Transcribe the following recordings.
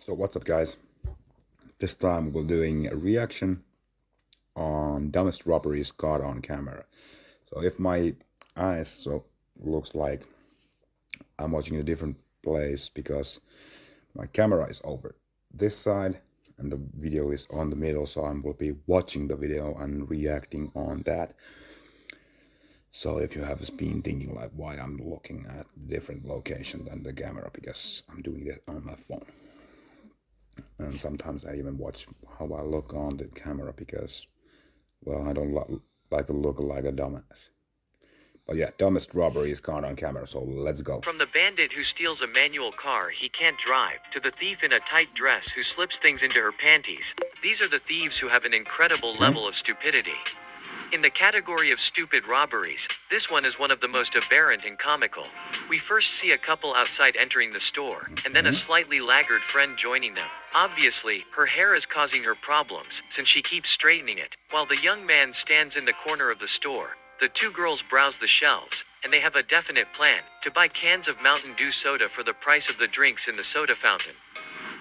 So what's up, guys? This time we're doing a reaction on dumbest robberies caught on camera. So if my eyes looks like I'm watching a different place because my camera is over this side and the video is on the middle, so I will be watching the video and reacting on that. So if you have been thinking like why I'm looking at a different location than the camera, because I'm doing it on my phone. And sometimes I even watch how I look on the camera because, well, I don't like to look like a dumbass. But yeah, dumbest robbery is caught on camera, so let's go. From the bandit who steals a manual car he can't drive, to the thief in a tight dress who slips things into her panties, these are the thieves who have an incredible level of stupidity. In the category of stupid robberies, this one is one of the most aberrant and comical. We first see a couple outside entering the store, and then a slightly laggard friend joining them. Obviously, her hair is causing her problems, since she keeps straightening it. While the young man stands in the corner of the store, the two girls browse the shelves, and they have a definite plan, to buy cans of Mountain Dew soda for the price of the drinks in the soda fountain.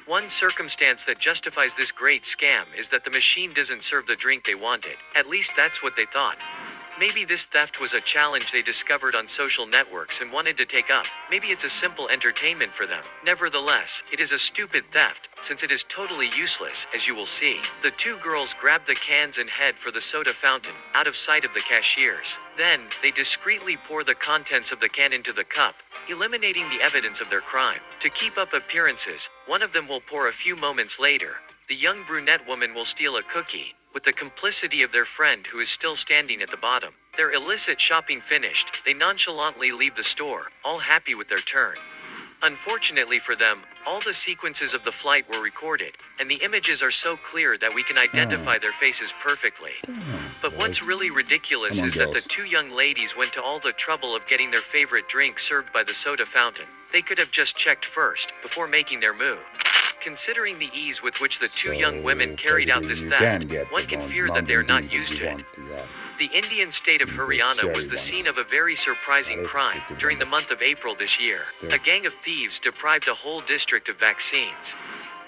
One circumstance that justifies this great scam is that the machine doesn't serve the drink they wanted. At least that's what they thought. Maybe this theft was a challenge they discovered on social networks and wanted to take up. Maybe it's a simple entertainment for them. Nevertheless, it is a stupid theft, since it is totally useless, as you will see. The two girls grab the cans and head for the soda fountain, out of sight of the cashiers. Then, they discreetly pour the contents of the can into the cup, eliminating the evidence of their crime. To keep up appearances, one of them will pour a few moments later. The young brunette woman will steal a cookie, with the complicity of their friend who is still standing at the bottom. Their illicit shopping finished, they nonchalantly leave the store, all happy with their turn. Unfortunately for them, all the sequences of the flight were recorded, and the images are so clear that we can identify their faces perfectly. But what's really ridiculous is that the two young ladies went to all the trouble of getting their favorite drink served by the soda fountain. They could have just checked first, before making their move. Considering the ease with which the two young women carried out this theft, one can fear that they are not used to it. The Indian state of Haryana was the scene of a very surprising crime during the month of April this year. A gang of thieves deprived a whole district of vaccines.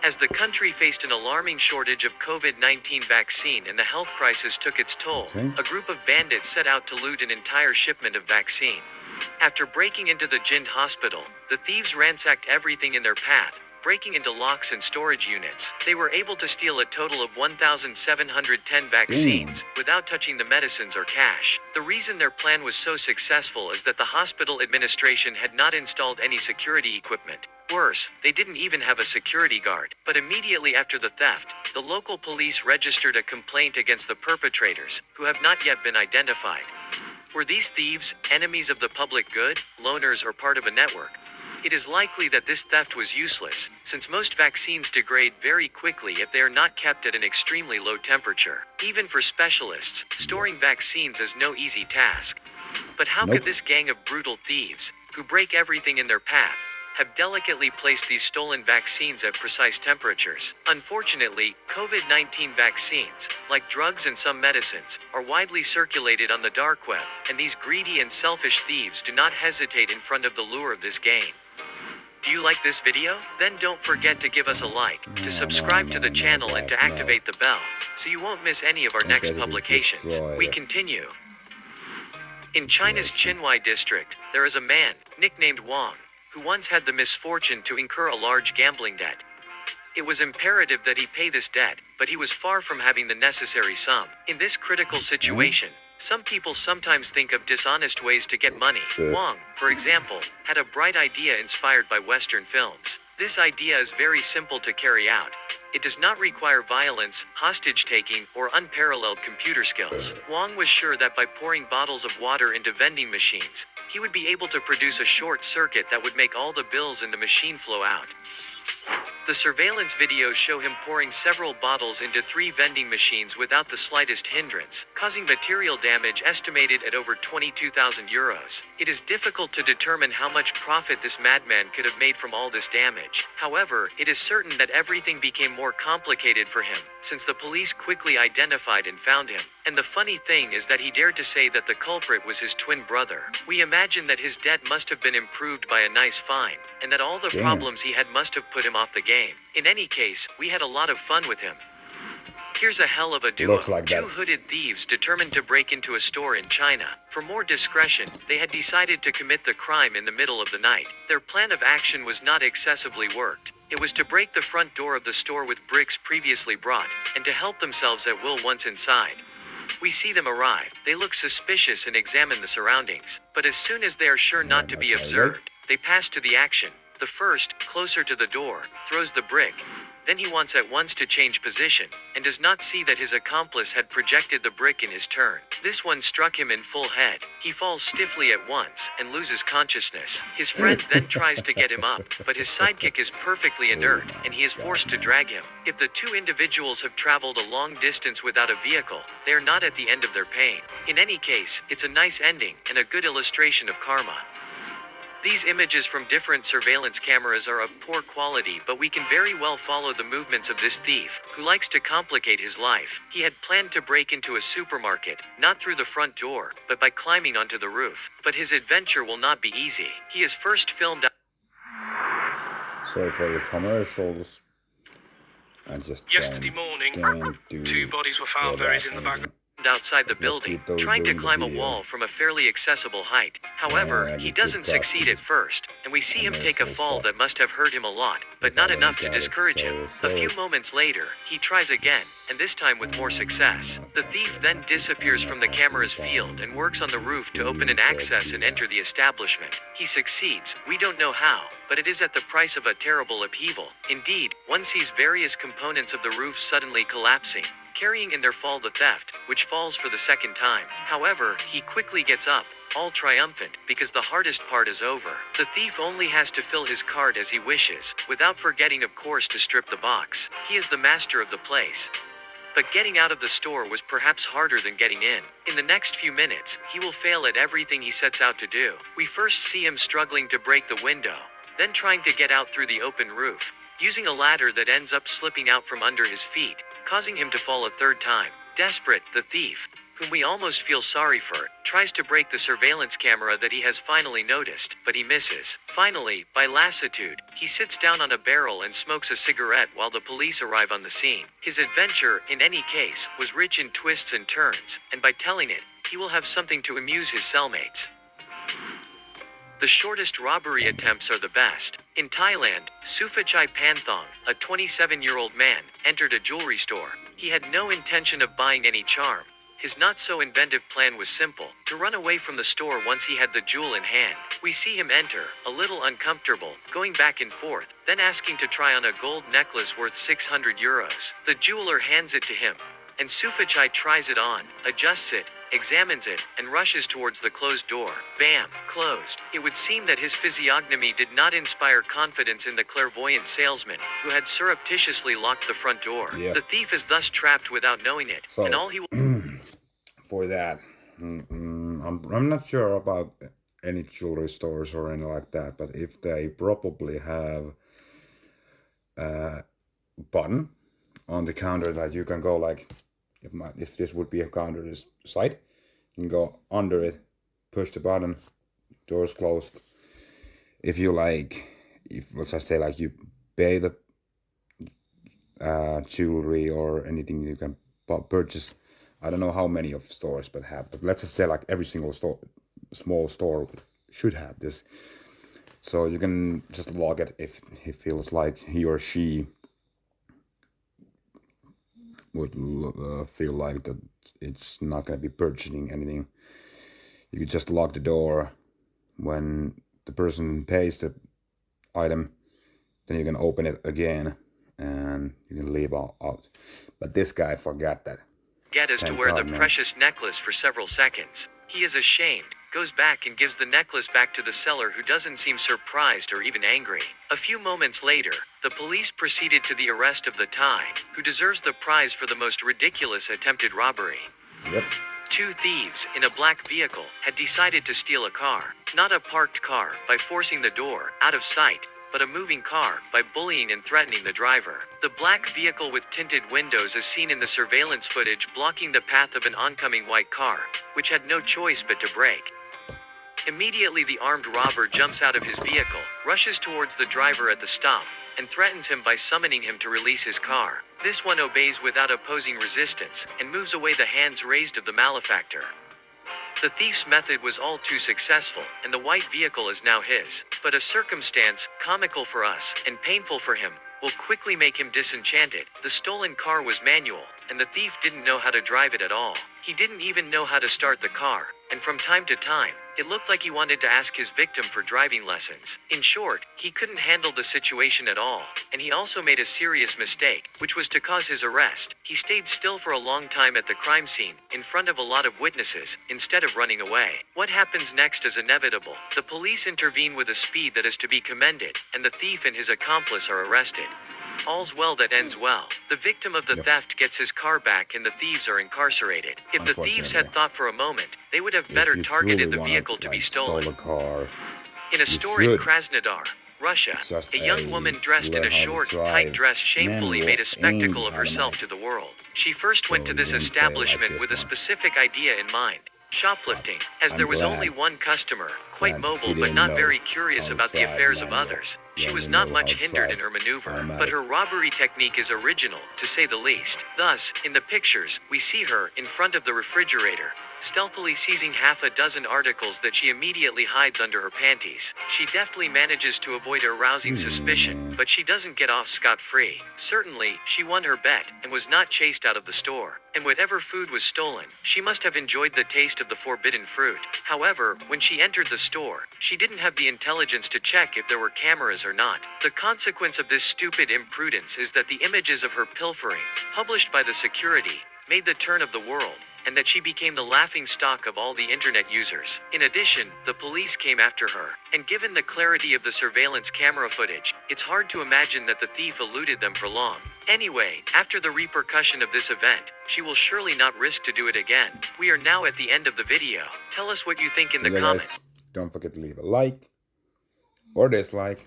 As the country faced an alarming shortage of COVID-19 vaccine and the health crisis took its toll, a group of bandits set out to loot an entire shipment of vaccine. After breaking into the Jind hospital, the thieves ransacked everything in their path, breaking into locks and storage units. They were able to steal a total of 1,710 vaccines, without touching the medicines or cash. The reason their plan was so successful is that the hospital administration had not installed any security equipment. Worse, they didn't even have a security guard. But immediately after the theft, the local police registered a complaint against the perpetrators, who have not yet been identified. Were these thieves enemies of the public good, loners, or part of a network? It is likely that this theft was useless, since most vaccines degrade very quickly if they are not kept at an extremely low temperature. Even for specialists, storing vaccines is no easy task. But how could this gang of brutal thieves, who break everything in their path, have delicately placed these stolen vaccines at precise temperatures? Unfortunately, COVID-19 vaccines, like drugs and some medicines, are widely circulated on the dark web, and these greedy and selfish thieves do not hesitate in front of the lure of this game. Do you like this video? Then don't forget to give us a like, to subscribe to the channel, and to activate the bell, so you won't miss any of our next publications. We continue. In China's Qinhuai district, there is a man, nicknamed Wang, who once had the misfortune to incur a large gambling debt. It was imperative that he pay this debt, but he was far from having the necessary sum. In this critical situation, some people sometimes think of dishonest ways to get money. Wang, for example, had a bright idea inspired by Western films. This idea is very simple to carry out. It does not require violence, hostage-taking, or unparalleled computer skills. Wang was sure that by pouring bottles of water into vending machines, he would be able to produce a short circuit that would make all the bills in the machine flow out. The surveillance videos show him pouring several bottles into 3 vending machines without the slightest hindrance, causing material damage estimated at over 22,000 euros. It is difficult to determine how much profit this madman could have made from all this damage. However, it is certain that everything became more complicated for him, since the police quickly identified and found him. And the funny thing is that he dared to say that the culprit was his twin brother. We imagine that his debt must have been improved by a nice fine, and that all the problems he had must have put him off the game. In any case, we had a lot of fun with him. Here's a hell of a duo. Looks like that. Two hooded thieves determined to break into a store in China. For more discretion, they had decided to commit the crime in the middle of the night. Their plan of action was not excessively worked. It was to break the front door of the store with bricks previously brought, and to help themselves at will once inside. We see them arrive. They look suspicious and examine the surroundings. But as soon as they are sure not to be observed, they pass to the action. The first, closer to the door, throws the brick. Then he wants at once to change position, and does not see that his accomplice had projected the brick in his turn. This one struck him in full head. He falls stiffly at once, and loses consciousness. His friend then tries to get him up, but his sidekick is perfectly inert, and he is forced to drag him. If the two individuals have traveled a long distance without a vehicle, they are not at the end of their pain. In any case, it's a nice ending, and a good illustration of karma. These images from different surveillance cameras are of poor quality, but we can very well follow the movements of this thief, who likes to complicate his life. He had planned to break into a supermarket, not through the front door, but by climbing onto the roof. But his adventure will not be easy. He is first filmed... Sorry for the commercials. I just Yesterday morning, two bodies were found buried in the back outside the building, trying to climb a wall from a fairly accessible height. However, he doesn't succeed at first, and we see him take a fall that must have hurt him a lot, but not enough to discourage him. A few moments later, he tries again, and this time with more success. The thief then disappears from the camera's field and works on the roof to open an access and enter the establishment. He succeeds, we don't know how, but it is at the price of a terrible upheaval. Indeed, one sees various components of the roof suddenly collapsing, carrying in their fall the theft, which falls for the second time. However, he quickly gets up, all triumphant, because the hardest part is over. The thief only has to fill his cart as he wishes, without forgetting of course to strip the box. He is the master of the place. But getting out of the store was perhaps harder than getting in. In the next few minutes, he will fail at everything he sets out to do. We first see him struggling to break the window, then trying to get out through the open roof, using a ladder that ends up slipping out from under his feet, causing him to fall a third time. Desperate, the thief, whom we almost feel sorry for, tries to break the surveillance camera that he has finally noticed, but he misses. Finally, by lassitude, he sits down on a barrel and smokes a cigarette while the police arrive on the scene. His adventure, in any case, was rich in twists and turns, and by telling it, he will have something to amuse his cellmates. The shortest robbery attempts are the best. In Thailand, Suphachai Panthong, a 27-year-old man, entered a jewelry store. He had no intention of buying any charm. His not-so-inventive plan was simple, to run away from the store once he had the jewel in hand. We see him enter, a little uncomfortable, going back and forth, then asking to try on a gold necklace worth 600 euros. The jeweler hands it to him, and Suphachai tries it on, adjusts it, examines it, and rushes towards the closed door. Bam! Closed. It would seem that his physiognomy did not inspire confidence in the clairvoyant salesman, who had surreptitiously locked the front door. Yeah. The thief is thus trapped without knowing it, So, and all he will... for that, I'm not sure about any jewelry stores or anything like that, but if they probably have a button on the counter that you can go like, if this would be a counter this side, you can go under it, push the button, doors closed. If you like, if let's just say like you pay the jewelry or anything, you can purchase. I don't know how many of stores but have, but let's just say like every single store, small store should have this. So you can just log it if he feels like he or she would feel like that it's not going to be purchasing anything. You could just lock the door when the person pays the item, then you can open it again and you can leave out. But this guy forgot that. Get is to wear the precious necklace for several seconds. He is ashamed, goes back and gives the necklace back to the seller, who doesn't seem surprised or even angry. A few moments later, the police proceeded to the arrest of the Thai, who deserves the prize for the most ridiculous attempted robbery. Yep. Two thieves, in a black vehicle, had decided to steal a car, not a parked car, by forcing the door, out of sight, but a moving car, by bullying and threatening the driver. The black vehicle with tinted windows is seen in the surveillance footage blocking the path of an oncoming white car, which had no choice but to brake. Immediately the armed robber jumps out of his vehicle, rushes towards the driver at the stop, and threatens him by summoning him to release his car. This one obeys without opposing resistance, and moves away, the hands raised of the malefactor. The thief's method was all too successful, and the white vehicle is now his. But a circumstance, comical for us, and painful for him, will quickly make him disenchanted. The stolen car was manual, and the thief didn't know how to drive it at all. He didn't even know how to start the car, and from time to time, it looked like he wanted to ask his victim for driving lessons. In short, he couldn't handle the situation at all, and he also made a serious mistake, which was to cause his arrest. He stayed still for a long time at the crime scene, in front of a lot of witnesses, instead of running away. What happens next is inevitable. The police intervene with a speed that is to be commended, and the thief and his accomplice are arrested. All's well that ends well. The victim of the theft gets his car back and the thieves are incarcerated. If the thieves had thought for a moment, they would have better targeted the vehicle to be stolen. In a store in Krasnodar, Russia, a young woman dressed in a short, tight dress shamefully made a spectacle of herself to the world. She first went to this establishment with a specific idea in mind: shoplifting. As there was only one customer, quite mobile but not very curious about the affairs of others, she was not much hindered in her maneuver. But her robbery technique is original, to say the least. Thus, in the pictures, we see her, in front of the refrigerator, stealthily seizing half a dozen articles that she immediately hides under her panties. She deftly manages to avoid arousing suspicion, but she doesn't get off scot-free. Certainly, she won her bet, and was not chased out of the store. And whatever food was stolen, she must have enjoyed the taste of the forbidden fruit. However, when she entered the store, she didn't have the intelligence to check if there were cameras or not. The consequence of this stupid imprudence is that the images of her pilfering, published by the security, made the turn of the world, and that she became the laughing stock of all the internet users. In addition, the police came after her, and given the clarity of the surveillance camera footage, it's hard to imagine that the thief eluded them for long. Anyway, after the repercussion of this event, she will surely not risk to do it again. We are now at the end of the video. Tell us what you think in the comments. Guys, don't forget to leave a like or dislike.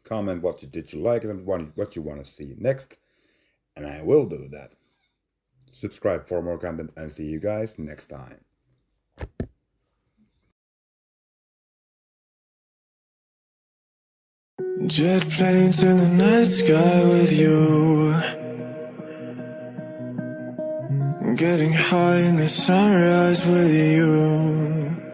Comment what did you like and what you want to see next, and I will do that. Subscribe for more content and see you guys next time. Jet planes in the night sky with you, getting high in the sunrise with you.